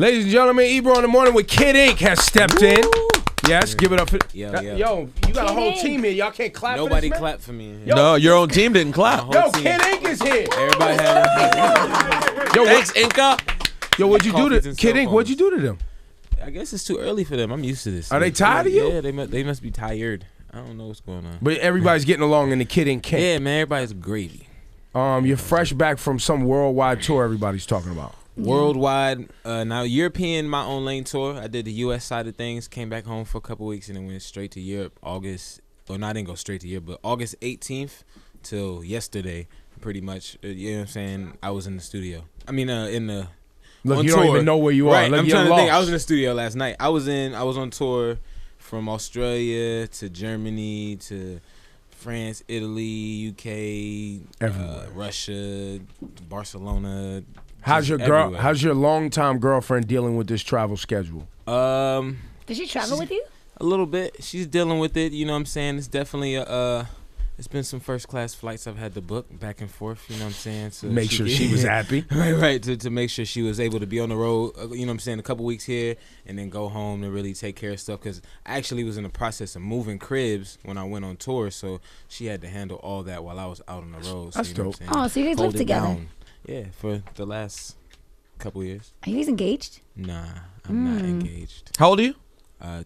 Ladies and gentlemen, Ebro in the Morning with Kid Ink has stepped in. Yes, give it up for Yo, you got a whole team here. Y'all can't clap Nobody for this, clapped for me. No, your own team didn't clap. Yo, Kid Ink is here. Everybody had. Yo, thanks, Inca. Yo, what'd you do to Kid Ink? What'd you do to them? I guess it's too early for them. I'm used to this. Are they tired of you? Yeah, they must be tired. I don't know what's going on. But everybody's getting along in the Kid Ink camp. Yeah, man, everybody's gravy. You're fresh back from some worldwide tour everybody's talking about. Worldwide, now European, my own lane tour. I did the U.S. side of things, came back home for a couple weeks, and then went straight to Europe. I didn't go straight to Europe, but August 18th till yesterday, pretty much. You know what I'm saying? I was in the studio. I mean, in the Look, on you tour. don't even know where you are. Right, Look, I'm you're trying to think. lost. I was in the studio last night. I was on tour from Australia to Germany to France, Italy, UK, Russia, Barcelona. How's your longtime girlfriend dealing with this travel schedule? Does she travel with you? A little bit. She's dealing with it. You know what I'm saying? It's definitely it's been some first class flights I've had to book back and forth. You know what I'm saying? So make sure she was happy. Right. To make sure she was able to be on the road. You know what I'm saying? A couple weeks here and then go home to really take care of stuff. Because I actually was in the process of moving cribs when I went on tour. So she had to handle all that while I was out on the road. So, That's dope. Oh, so you guys live together? Down. Yeah, for the last couple years. Are you guys engaged? Nah, I'm not engaged. How old are you?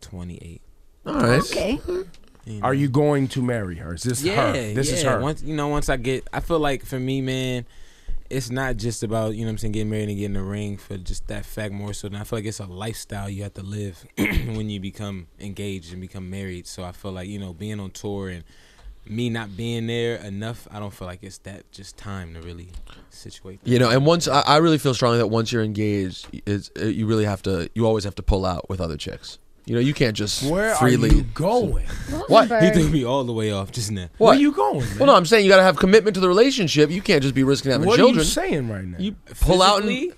28. All right. Okay. You know. Are you going to marry her? Is this her? This is her. Once I feel like for me, man, it's not just about, you know what I'm saying, getting married and getting a ring for just that fact more so than I feel like it's a lifestyle you have to live when you become engaged and become married. So I feel like, you know, being on tour and me not being there enough, I don't feel like it's that just time to really situate that. You know, and once I really feel strongly that once you're engaged, you always have to pull out with other chicks. You know, you can't just freely. Are you going? What? He threw me all the way off just now. What? Where you going, man? Well, no, I'm saying you got to have commitment to the relationship. You can't just be risking having What children. are you saying right now? You pull out and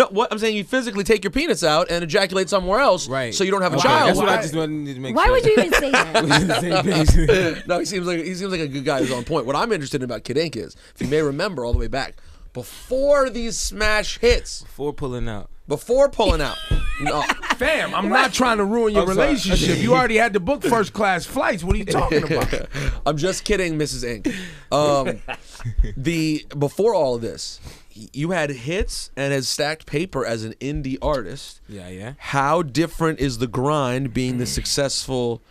what I'm saying, you physically take your penis out and ejaculate somewhere else, Right. so you don't have a Okay, child. That's what I just wanted to make Why sure. would you even say that? We're on the same page. No, he seems like a good guy who's on point. What I'm interested in about Kid Ink is, if you may remember all the way back, before these smash hits, Before pulling out. No, Fam, I'm not trying to ruin your I'm sorry. relationship. You already had to book first class flights. What are you talking about? I'm just kidding, Mrs. Ink. Before all of this, you had hits and had stacked paper as an indie artist. Yeah. How different is the grind being the successful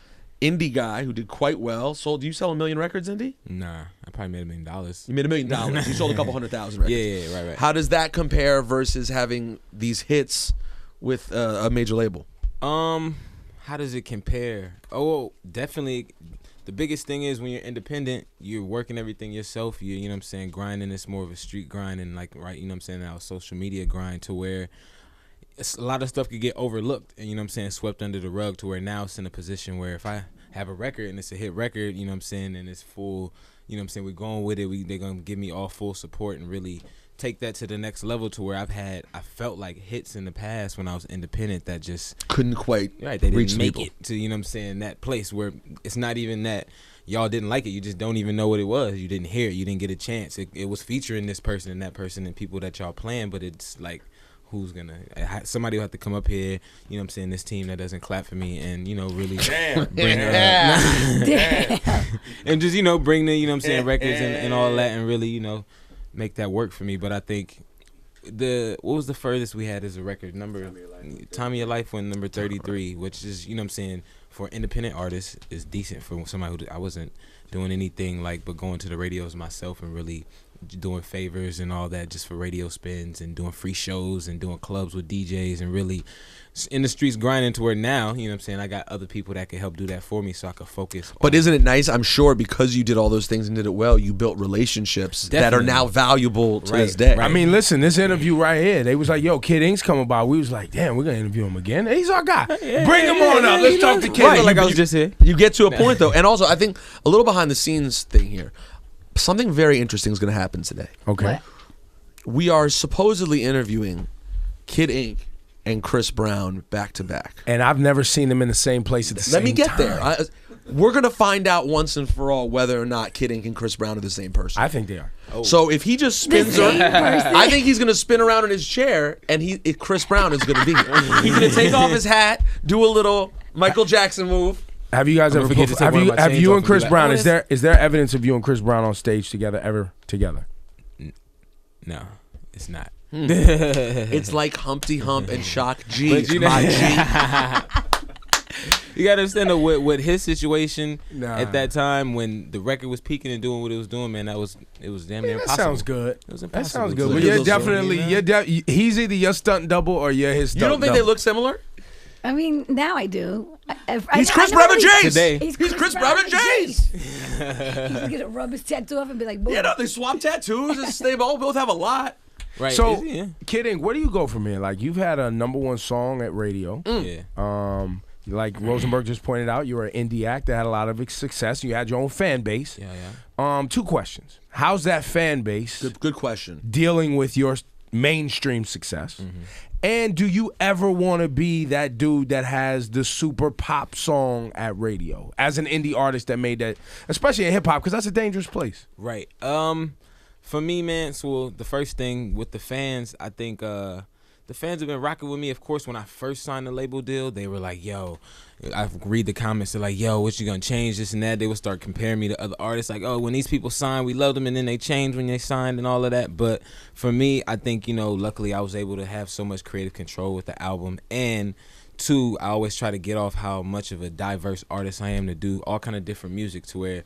indie guy who did quite well? Do you sell 1 million records, Indie? Nah, I probably made $1 million. You made $1 million. You sold a couple 100,000 records. Yeah, right. How does that compare versus having these hits with a major label? How does it compare? Oh, definitely. The biggest thing is when you're independent, you're working everything yourself. You know what I'm saying, grinding. It's more of a street grind and you know what I'm saying, now social media grind to where a lot of stuff could get overlooked and, you know what I'm saying, swept under the rug to where now it's in a position where if I have a record and it's a hit record, you know what I'm saying, and it's full, you know what I'm saying, we're going with it. They're going to give me all full support and really take that to the next level to where I felt like hits in the past when I was independent that just couldn't quite they didn't reach make people. it to, you know what I'm saying, that place where it's not even that y'all didn't like it, you just don't even know what it was, you didn't hear it, you didn't get a chance. It was featuring this person and that person and people that y'all playing, but it's like, who's gonna, somebody will have to come up here, you know what I'm saying, this team that doesn't clap for me and, you know, really bring and just, you know, bring the, you know what I'm saying, records and all that and really, you know, make that work for me. But I think what was the furthest we had as a record number? Time of Your Life went number 33, which is, you know what I'm saying, for independent artists is decent for somebody who I wasn't doing anything but going to the radios myself and really doing favors and all that just for radio spins and doing free shows and doing clubs with DJs and really in the streets grinding to where now, you know what I'm saying, I got other people that can help do that for me so I can focus. But isn't it nice? I'm sure because you did all those things and did it well, you built relationships that are now valuable to this day. I mean, listen, this interview right here, they was like, yo, Kid Ink's coming by. We was like, damn, we're going to interview him again. He's our guy. Bring him on up. Let's talk to Kid Ink. Like I was just here. You get to a point, though. And also, I think a little behind the scenes thing here. Something very interesting is going to happen today. Okay. What? We are supposedly interviewing Kid Ink and Chris Brown back to back. And I've never seen them in the same place at the same time. Let me get there. we're gonna find out once and for all whether or not Kid Ink and Chris Brown are the same person. I think they are. So if he just spins same around, person? I think he's gonna spin around in his chair, and Chris Brown is gonna be here. He's gonna take off his hat, do a little Michael Jackson move. Have you guys ever forget to take one of my have chains you off and and Chris be like, Brown? "Oh, Is there evidence of you and Chris Brown on stage together? No, it's not. It's like Humpty Hump and Shock G. But you know- My G. You gotta understand that with his situation Nah. at that time when the record was peaking and doing what it was doing, man, it was damn near That impossible. sounds good. It was That impossible. sounds good. to But do you're those definitely songs, he's either your stunt double or you're his stunt You don't think double. they look similar? I mean, now I do. He's Chris Brown and Jace. Today. He's Chris Brown and Jace. He's gonna rub his tattoo off and be like, boom. Yeah, no, they swap tattoos. They both have a lot. Right. So, is he? Yeah. Kid Ink, where do you go from here? Like, you've had a #1 song at radio. Yeah. Like Rosenberg just pointed out, you were an indie act that had a lot of success. You had your own fan base. Yeah. 2 questions. How's that fan base Good question. dealing with your mainstream success? And do you ever want to be that dude that has the super pop song at radio as an indie artist that made that, especially in hip hop, because that's a dangerous place? Right. For me, man, so the first thing with the fans, I think the fans have been rocking with me. Of course, when I first signed the label deal, they were like, yo, I read the comments, they're like, yo, what you gonna change, this and that. They would start comparing me to other artists, like, oh, when these people signed, we loved them, and then they changed when they signed and all of that. But for me, I think, luckily I was able to have so much creative control with the album. And 2, I always try to get off how much of a diverse artist I am to do all kind of different music, to where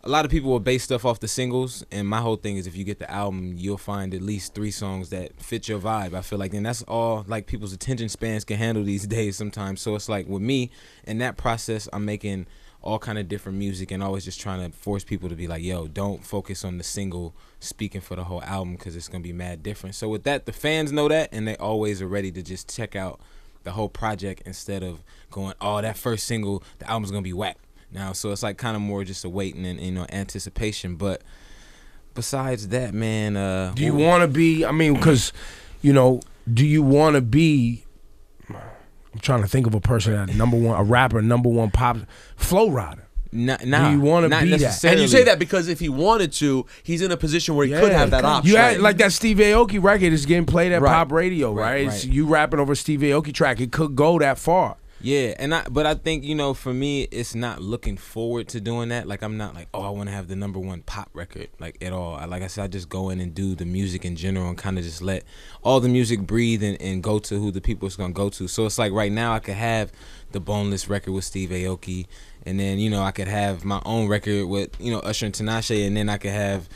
a lot of people will base stuff off the singles, and my whole thing is if you get the album, you'll find at least 3 songs that fit your vibe. I feel like, and that's all like people's attention spans can handle these days sometimes. So it's like with me, in that process, I'm making all kind of different music and always just trying to force people to be like, yo, don't focus on the single speaking for the whole album because it's going to be mad different. So with that, the fans know that, and they always are ready to just check out the whole project instead of going, oh, that first single, the album's going to be whack. Now, so it's like kind of more just a waiting and anticipation. But besides that, man, Do you want to be? I mean, because do you want to be? I'm trying to think of a person that #1, a rapper, #1 pop, Flow Rider. Nah, Do you want to be that? And you say that because if he wanted to, he's in a position where he could have that option. You had like that Steve Aoki record is getting played at Right. pop radio, right? It's you rapping over a Steve Aoki track. It could go that far. Yeah, but I think, for me, it's not looking forward to doing that. Like, I'm not like, oh, I want to have the #1 pop record, like, at all. Like I said, I just go in and do the music in general and kind of just let all the music breathe and go to who the people is going to go to. So it's like right now I could have the Boneless record with Steve Aoki, and then, I could have my own record with, Usher and Tinashe, and then I could have,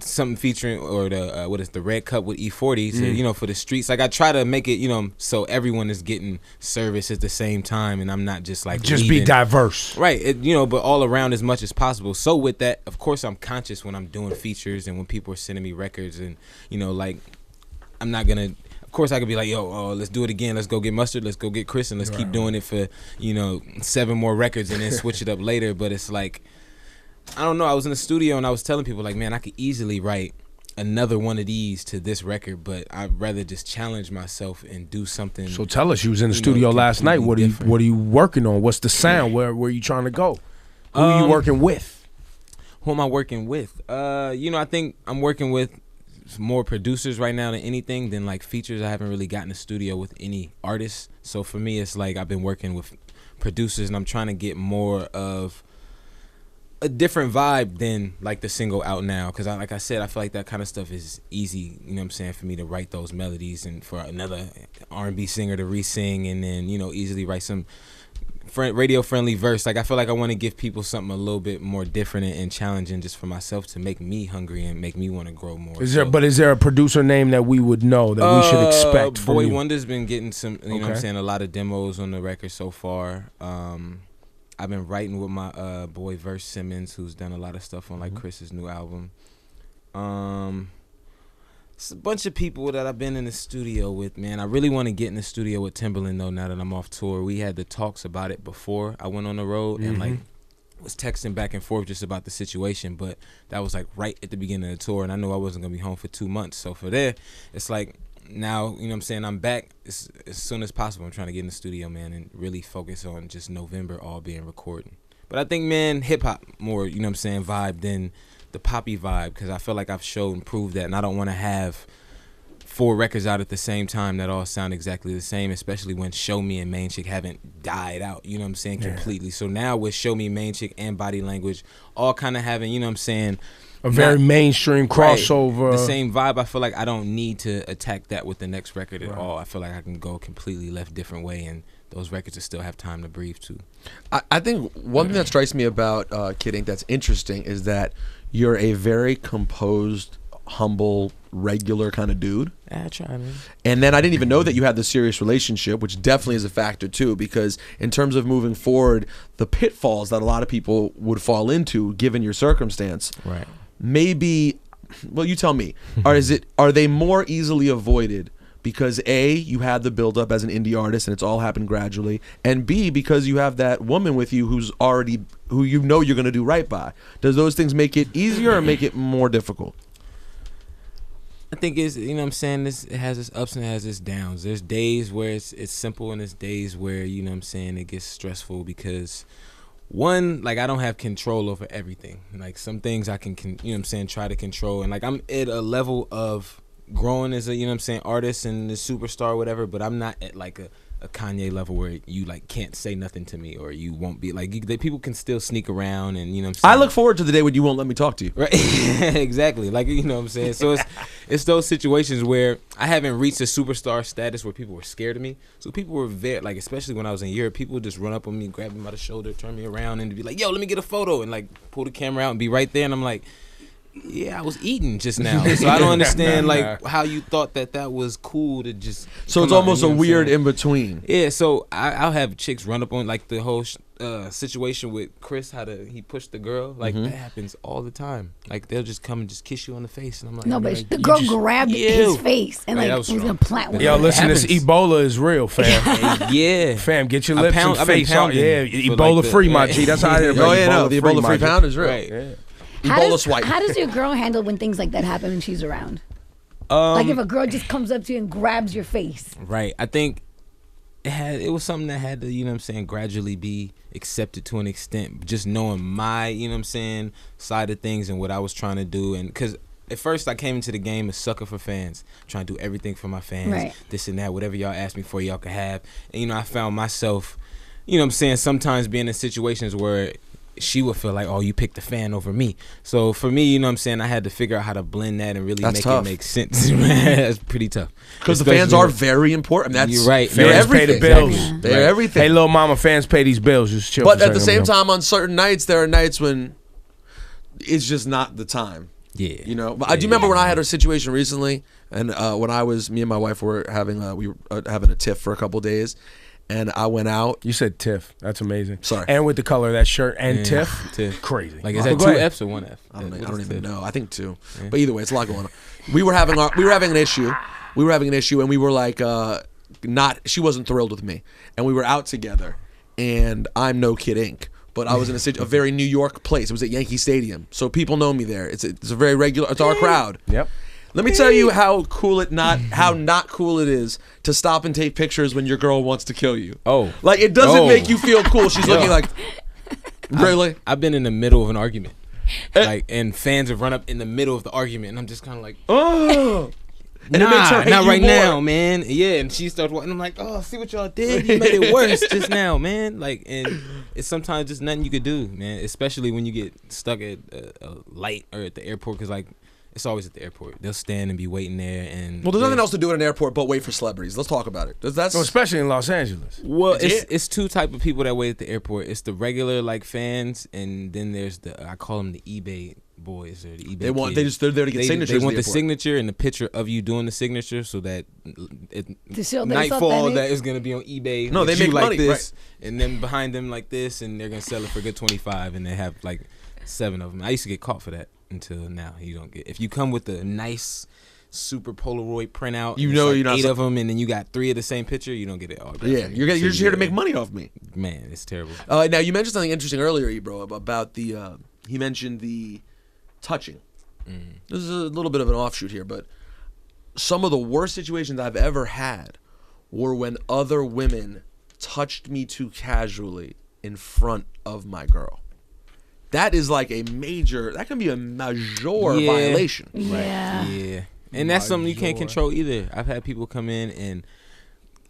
something featuring, or the Red Cup with E40, so, for the streets. Like, I try to make it, so everyone is getting service at the same time, and I'm not just like Just leaving. be diverse. Right, but all around as much as possible. So with that, of course, I'm conscious when I'm doing features and when people are sending me records, and, like, I'm not going to, of course I could be like, yo, let's do it again. Let's go get Mustard. Let's go get Chris, and let's keep doing it for, 7 more records and then switch it up later. But it's like, I don't know. I was in the studio and I was telling people like, man, I could easily write another one of these to this record, but I'd rather just challenge myself and do something. So tell us, you was in the studio last night. What are you working on? What's the sound? Where are you trying to go? Who are you working with? Who am I working with? I think I'm working with more producers right now than anything, than like features. I haven't really gotten a studio with any artists. So for me, it's like I've been working with producers, and I'm trying to get more of a different vibe than like the single out now. Because like I said, I feel like that kind of stuff is easy, for me to write those melodies and for another R&B singer to re-sing, and then, easily write some radio-friendly verse. Like, I feel like I want to give people something a little bit more different and challenging just for myself to make me hungry and make me want to grow more. Is there a producer name that we would know that we should expect from Boy you? Wonder's been getting some, know what I'm saying, a lot of demos on the record so far. I've been writing with my boy Verse Simmons, who's done a lot of stuff on like Chris's new album. It's a bunch of people that I've been in the studio with, man. I really want to get in the studio with Timbaland, though, now that I'm off tour. We had the talks about it before I went on the road, and like was texting back and forth just about the situation, but that was like right at the beginning of the tour, and I knew I wasn't going to be home for 2 months. So for there, it's like now, what I'm saying, I'm back as soon as possible. I'm trying to get in the studio, man, and really focus on just November all being recording. But I think, man, hip hop more, you know what I'm saying, vibe than the poppy vibe, because I feel like I've shown and proved that, and I don't want to have 4 records out at the same time that all sound exactly the same, especially when Show Me and Main Chick haven't died out, you know what I'm saying, completely. So now with Show Me, Main Chick, and Body Language all kind of having, you know what I'm saying, a very mainstream crossover. The same vibe, I feel like I don't need to attack that with the next record at all. I feel like I can go completely left different way, and those records will still have time to breathe too. I think one thing that strikes me about Kid Ink that's interesting is that you're a very composed, humble, regular kind of dude. I try, man. And then I didn't even know that you had the serious relationship, which definitely is a factor too, because in terms of moving forward, the pitfalls that a lot of people would fall into given your circumstance, Right. maybe, well, you tell me, are they more easily avoided because A, you had the build up as an indie artist and it's all happened gradually, and B, because you have that woman with you who you know you're going to do right by? Does those things make it easier or make it more difficult? I think it's, you know what I'm saying, it has its ups and it has its downs. There's days where it's simple, and there's days where, you know what I'm saying, it gets stressful because, one, like, I don't have control over everything. Like, some things I can, you know what I'm saying, try to control. And, like, I'm at a level of growing as a, you know what I'm saying, artist and a superstar or whatever, but I'm not at, like, a Kanye level where you, like, can't say nothing to me, or you won't be, like, people can still sneak around, and, you know what I'm saying. I look forward to the day when you won't let me talk to you. Right. Exactly. Like, you know what I'm saying? So it's those situations where I haven't reached a superstar status where people were scared of me. So people were very, like, especially when I was in Europe, people would just run up on me, grab me by the shoulder, turn me around, and be like, yo, let me get a photo, and, like, pull the camera out and be right there. And I'm like, yeah, I was eating just now. So I don't understand, like, how you thought that was cool to just. So it's come out, almost you know a what I'm weird saying? in between. Yeah, so I'll have chicks run up on, like, the whole situation with Chris, he pushed the girl. Like, that happens all the time. Like, they'll just come and just kiss you on the face, and I'm like, No, but like, the you girl just- grabbed his face and Right, like that was was gonna wrong. plant one. Yo, listen, this happens. Ebola is real, fam. Yeah. Fam, get your I lips pound- and I've been face out. pounding Yeah, for, Ebola like, the- free, my right. G. That's how I hear Oh yeah, no, the Ebola my free G. pound is real. Right. Yeah. Ebola swipe. How does your girl handle when things like that happen when she's around? Like if a girl just comes up to you and grabs your face. Right. I think it was something that had to, you know what I'm saying, gradually be accepted to an extent. Just knowing my, you know what I'm saying, side of things and what I was trying to do. And because at first I came into the game a sucker for fans, trying to do everything for my fans, Right. this and that, whatever y'all ask me for, y'all could have. And, you know, I found myself, you know what I'm saying, sometimes being in situations where she would feel like, oh, you picked a fan over me. So for me, you know what I'm saying, I had to figure out how to blend that and really That's make tough. it make sense. That's pretty tough. Because the fans are very important. That's, You're right. They're Fans pay the everything. bills. Exactly. They're Right. everything. Hey, little mama, fans pay these bills. Just chill. But for a at the second, same bro. time, on certain nights, there are nights when it's just not the time. Yeah. You know, but I do remember when I had a situation recently, and me and my wife were having a tiff for a couple days, and I went out. You said Tiff. That's amazing. Sorry. And with the color of that shirt and Yeah, Tiff. Tiff. Crazy. Like, is But that go 2 ahead. F's or 1 F? I don't What is even Tiff? know. I think 2. But either way, it's a lot going on. We were having an issue. And we were like, she wasn't thrilled with me, and we were out together, and I'm no Kid Ink. But I was in a very New York place. It was at Yankee Stadium, so people know me there. It's a very regular. It's our crowd. Yep. Let me tell you how not cool it is to stop and take pictures when your girl wants to kill you. Oh. Like, it doesn't Oh. make you feel cool. She's looking like, really? I've been in the middle of an argument. Like, and fans have run up in the middle of the argument, and I'm just kind of like, Oh. And it makes her hate not you right more. now, man. Yeah, and she starts walking. I'm like, oh, see what y'all did? You made it worse just now, man. Like, and it's sometimes just nothing you could do, man. Especially when you get stuck at a light or at the airport, because, like, it's always at the airport. They'll stand and be waiting there, and Well, there's nothing else to do at an airport but wait for celebrities. Let's talk about it. That's Well, especially in Los Angeles. Well, Yeah. it's 2 type of people that wait at the airport. It's the regular, like, fans, and then there's I call them the eBay boys or the eBay. kids. they're there to get signatures. They at want the airport. signature and the picture of you doing the signature, so that To show that it's nightfall authentic. that is gonna be on eBay. No, with they you make like money, this, and then behind them like this, and they're gonna sell it for a good 25, and they have like 7 of them. I used to get caught for that until now. You don't get if you come with a nice super Polaroid printout. You and know it's like you're not 8 so- of them, and then you got 3 of the same picture. You don't get it all. Yeah, you're just here to make money off me. Man, it's terrible. Now you mentioned something interesting earlier, Ebro, about the. He mentioned the touching. This is a little bit of an offshoot here, but some of the worst situations I've ever had were when other women touched me too casually in front of my girl. That is like a major. That can be a major violation. Yeah. Yeah. And that's something you can't control either. I've had people come in and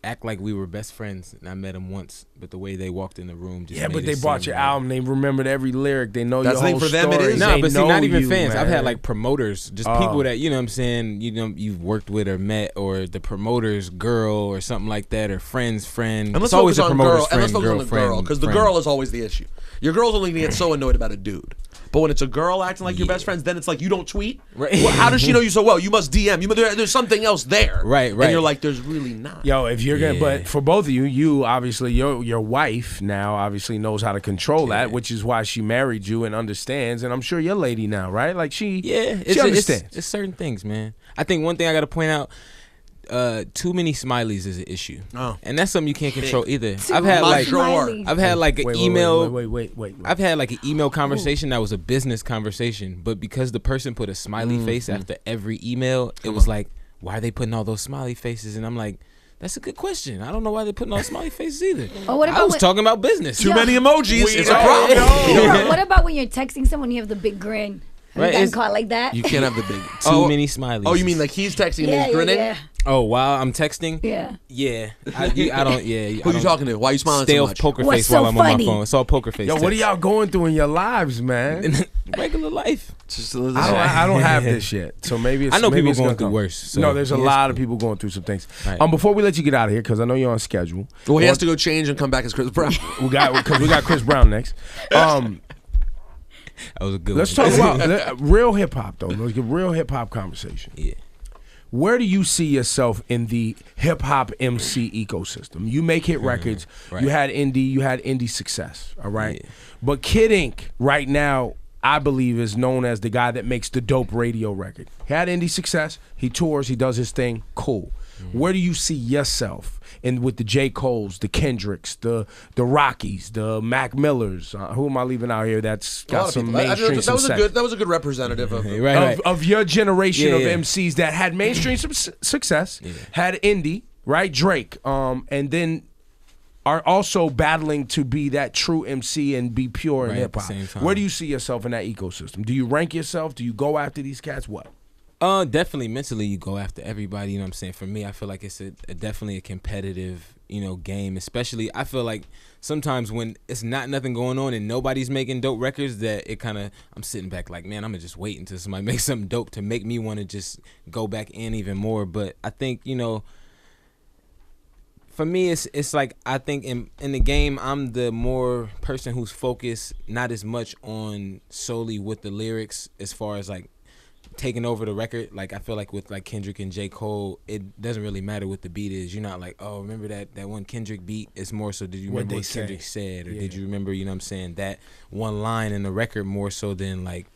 act like we were best friends, and I met them once, but the way they walked in the room just But made they it bought seem your like- album. They remembered every lyric. They know That's your the whole thing for them, it story. is. No, They but see, know not even you, fans. I've man. had like promoters, just people that, you know what I'm saying, you know, you've worked with or met, or the promoter's girl or something like that, or friend's friend. And let's It's always focus a on promoter's girl. And let's friend, focus on the girl, girlfriend, because the friend. girl is always the issue. Your girl's only gonna get so annoyed about a dude. But when it's a girl acting like your best friends, then it's like you don't tweet. Right. Well, how does she know you so well? You must DM. There's something else there. Right. And you're like, there's really not. Yo, if you're gonna, Yeah. but for both of you obviously your wife now obviously knows how to control that, which is why she married you and understands. And I'm sure your lady now, right? Like she understands. It's certain things, man. I think one thing I got to point out. Too many smileys is an issue, and that's something you can't control either. I've had like Smileys. I've had like an email. Wait. I've had like an email conversation that was a business conversation, but because the person put a smiley face after every email, it was like, why are they putting all those smiley faces? And I'm like, that's a good question. I don't know why they're putting all smiley faces either. Or what I about was talking about business. Too many emojis. We It's a don't problem. know. Bro, what about when you're texting someone and you have the big grin? Have Right, you gotten it's- caught like that? You can't have the big. Too many smileys. Oh, you mean like he's texting and yeah, he's grinning? yeah, Oh, while I'm texting? yeah. Yeah. I don't. Yeah. Who you talking to? Why are you smiling so Stale much? poker What's face so while I'm on funny? my phone. It's all poker face. Yo, what are text. y'all going through in your lives, man? Regular life. I don't have this yet, so maybe it's, I know maybe people it's gonna going through come. worse, so no, there's a yeah, it's lot of cool. people going through some things. Right. Before we let you get out of here, because I know you're on schedule. Well, he has to go change and come back as Chris Brown. We got Chris Brown next. That was a good Let's one. talk about real hip hop though. Let's get real hip hop conversation. Yeah. Where do you see yourself in the hip hop MC ecosystem? You make hit records. right. You had indie success. All right, Yeah. but Kid Ink right now, I believe, is known as the guy that makes the dope radio record. He had indie success. He tours. He does his thing. Cool. Where do you see yourself in with the J. Coles, the Kendricks, the Rockies, the Mac Millers? Who am I leaving out here? That's A lot got of some people. mainstream success. That was a good representative of. Right. Of your generation Yeah, of yeah. MCs that had mainstream success, had indie, right? Drake, and then are also battling to be that true MC and be pure in Right, at hip the hop. same time. Where do you see yourself in that ecosystem? Do you rank yourself? Do you go after these cats? What? Definitely mentally you go after everybody, you know what I'm saying? For me, I feel like it's definitely a competitive, game, especially I feel like sometimes when it's not nothing going on and nobody's making dope records that it kind of, I'm sitting back like, man, I'm going to just wait until somebody makes something dope to make me want to just go back in even more. But I think, for me, it's like I think in the game, I'm the more person who's focused not as much on solely with the lyrics as far as like taking over the record. Like I feel like with like Kendrick and J. Cole, it doesn't really matter what the beat is. You're not like, oh, remember that one Kendrick beat? It's more so did you What remember they what Kendrick say. said, or Yeah. did you remember, you know what I'm saying, that one line in the record more so than like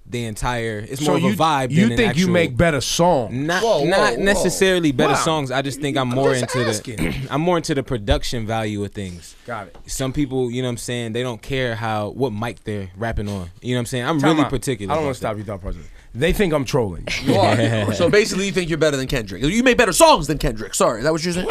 the entire. It's more of a vibe. You than an think you actual, make better songs? not Whoa, not whoa. necessarily better Wow. songs. I just think I'm I'm more just into asking. I'm more into the production value of things. Got it. Some people, you know what I'm saying, they don't care what mic they're rapping on. You know what I'm saying? I'm Time really out. particular. I don't about want to that. stop you, thought president. They think I'm trolling. You are. So basically, you think you're better than Kendrick. You make better songs than Kendrick. Sorry, is that what you're saying?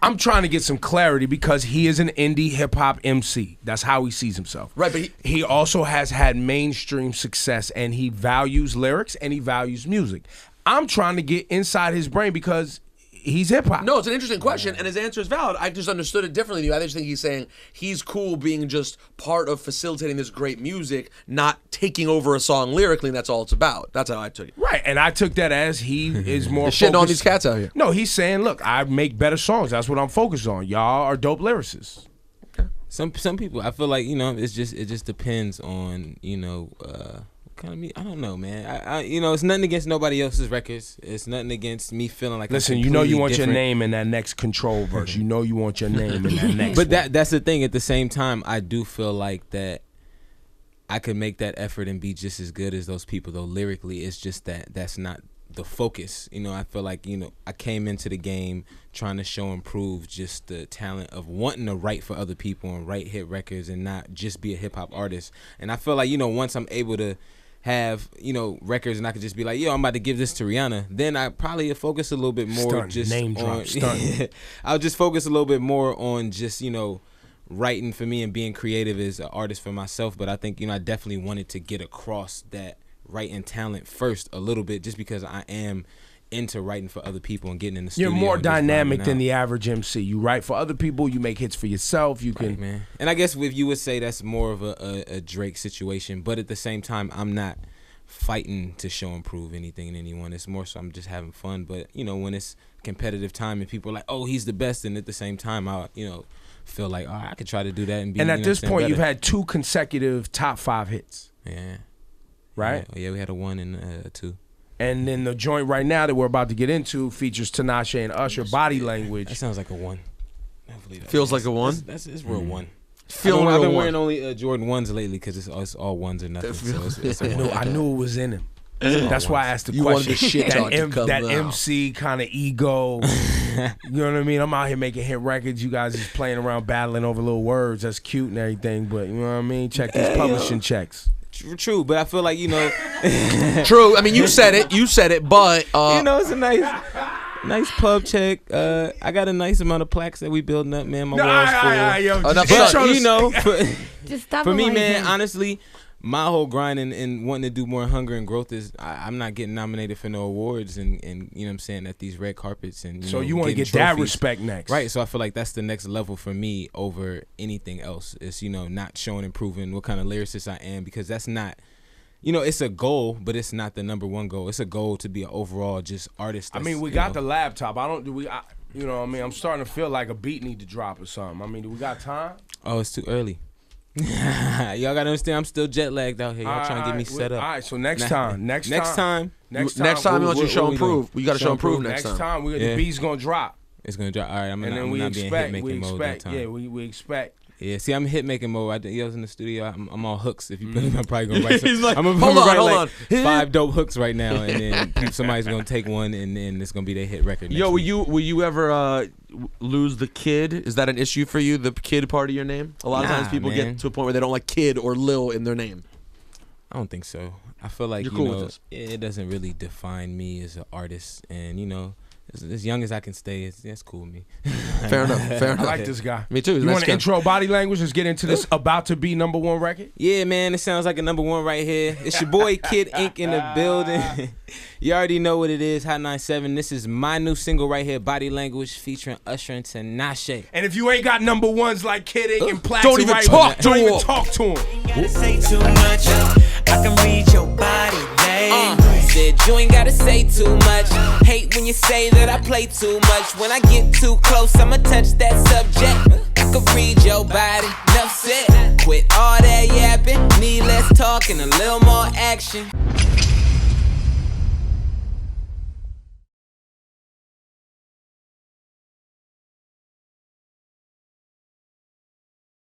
I'm trying to get some clarity because he is an indie hip hop MC. That's how he sees himself. Right, but he also has had mainstream success and he values lyrics and he values music. I'm trying to get inside his brain because he's hip hop. No, it's an interesting question, and his answer is valid. I just understood it differently than you. I just think he's saying he's cool being just part of facilitating this great music, not taking over a song lyrically, and that's all it's about. That's how I took it. Right, and I took that as he is more Shitting on focused- these cats out here. No, he's saying, look, I make better songs. That's what I'm focused on. Y'all are dope lyricists. Some people, I feel like, it just depends on, kind of me. I don't know, man. I it's nothing against nobody else's records. It's nothing against me feeling like Listen, I'm you know you completely want different. your name in that next Control verse. You know you want your name in that next But one. that's the thing. At the same time, I do feel like that I could make that effort and be just as good as those people, though lyrically it's just that's not the focus. I feel like, I came into the game trying to show and prove just the talent of wanting to write for other people and write hit records and not just be a hip hop artist. And I feel like, once I'm able to have, records and I could just be like, yo, I'm about to give this to Rihanna, then I probably focus a little bit more Stunting, just name drop, on stunting. I'll just focus a little bit more on just, writing for me and being creative as an artist for myself, but I think, I definitely wanted to get across that writing talent first a little bit, just because I am into writing for other people and getting in the studio. You're more and just dynamic vibing than out. the average MC. You write for other people, you make hits for yourself, you can... Right, man. And I guess if you would say that's more of a Drake situation, but at the same time, I'm not fighting to show and prove anything in anyone. It's more so I'm just having fun. But, when it's competitive time and people are like, oh, he's the best, and at the same time, I, feel like, I could try to do that and be. And at this point, better. you've had 2 consecutive top 5 hits. Yeah. Right? Yeah, we had a 1 and a 2. And then the joint right now that we're about to get into features Tinashe and Usher, Body That Language. sounds like a 1. Hopefully Feels like a 1? It's real 1. Feeling I've real been 1. wearing only Jordan 1s lately because it's all 1s or nothing. So it's a 1. I knew it was in him. That's why I asked the You question. wanted the shit talk to come that out. MC kind of ego. You know what I mean? I'm out here making hit records. You guys is playing around, battling over little words. That's cute and everything, but you know what I mean? Check these publishing checks. True, but I feel like, True. I mean, you said it, but it's a nice pub check. I got a nice amount of plaques that we building up, man. My walls full. Yo, Enough just said. show the- Just stop For him me, while he's man, in. honestly, my whole grind and wanting to do more hunger and growth is I'm not getting nominated for no awards and you know what I'm saying, at these red carpets and So you want to getting get that trophies. respect next. Right, so I feel like that's the next level for me over anything else. It's, not showing and proving what kind of lyricist I am, because that's not, it's a goal, but it's not the number one goal. It's a goal to be an overall just artist. I mean, we got the laptop. You know what I mean? I'm starting to feel like a beat need to drop or something. I mean, do we got time? Oh, it's too early. Y'all gotta understand, I'm still jet lagged out here. Y'all trying to get me set up. All right, so next time. next time you want you to show and prove. You got to show and prove next time. The beat's gonna drop. It's gonna drop. All right, I'm And then we not being hit making mode that time. Yeah, we expect. Yeah, see, I'm hit making mode. I was in the studio. I'm all hooks. If you put it, I'm probably gonna write. He's like, I'm gonna hold write on. like 5 dope hooks right now, and then somebody's gonna take one, and then it's gonna be their hit record. Next week. Will you ever lose the kid? Is that an issue for you? The kid part of your name? A lot of times people man. get to a point where they don't like kid or Lil in their name. I don't think so. I feel like You're cool with this. it doesn't really define me as an artist, and as young as I can stay, that's cool with me. Fair enough. I like this guy. Me too. He's a You nice want to guy. intro Body Language? Let's get into this about to be #1 record. Yeah, man, it sounds like a number 1 right here. It's your boy Kid Ink in the building. You already know what it is, Hot 97. This is my new single right here, Body Language, featuring Usher and Tinashe. And if you ain't got #1s like Kid Ink and Plax, Don't even talk to don't even him. talk to him. Gotta say too much. I can read your body language. Said you ain't gotta say too much. Hate when you say that I play too much. When I get too close, I'ma touch that subject. I can read your body, enough said. Quit all that yapping, need less talk and a little more action.